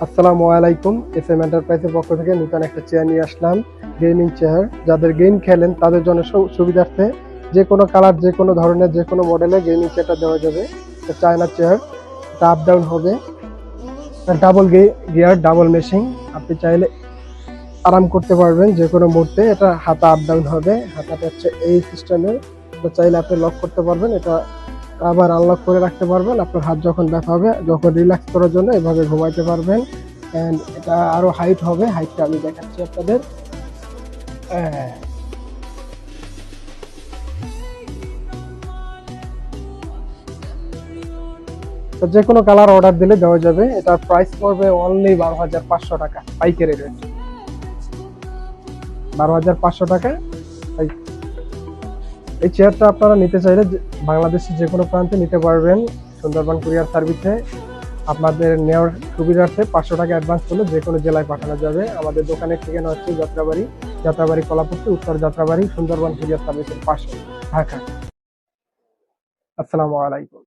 আসসালামু আলাইকুম। এসএম এন্টারপ্রাইজের পক্ষ থেকে নতুন একটা চেয়ার নিয়ে আসলাম, গেমিং চেয়ার। যাদের গেম খেলেন তাদের জন্য সুবিধার্থে যে কোনো কালার, যে কোনো ধরনের, যে কোনো মডেলের গেমিং চেয়ারটা দেওয়া যাবে। চায়না চেয়ার, এটা আপ ডাউন হবে, ডাবল গিয়ার, ডাবল মেশিং। আপনি চাইলে আরাম করতে পারবেন যে কোনো মুহূর্তে। এটা হাতা আপ ডাউন হবে, হাতাটা হচ্ছে এই সিস্টেমের। এটা চাইলে আপনি লক করতে পারবেন, এটা আবার আনলক করে রাখতে পারবেন। আপনার হাত যখন ব্যথা হবে, যখন রিল্যাক্স করার জন্য এভাবে ঘুমাইতে পারবেন। অ্যান্ড এটা আরো হাইট হবে, হাইটটা আমি দেখাচ্ছি আপনাদের। হ্যাঁ, তো যে কোনো কালার অর্ডার দিলে দেওয়া যাবে। এটার প্রাইস পড়বে অনলি 12,500 টাকা, পাইকারি রেট 12,500 টাকা। এই চেয়ারটা আপনারা নিতে চাইলে বাংলাদেশের যে কোনো প্রান্তে নিতে পারবেন, সুন্দরবন কুরিয়ার সার্ভিসে। আপনাদের নেওয়ার সুবিধার্থে 500 টাকা অ্যাডভান্স করলে যে কোনো জেলায় পাঠানো যাবে। আমাদের দোকানের ঠিকানা হচ্ছে যাত্রাবাড়ি কলাপট্টি, উত্তর যাত্রাবাড়ি, সুন্দরবন কুরিয়ার সার্ভিসের পাশে, ঢাকা। আসসালামু আলাইকুম।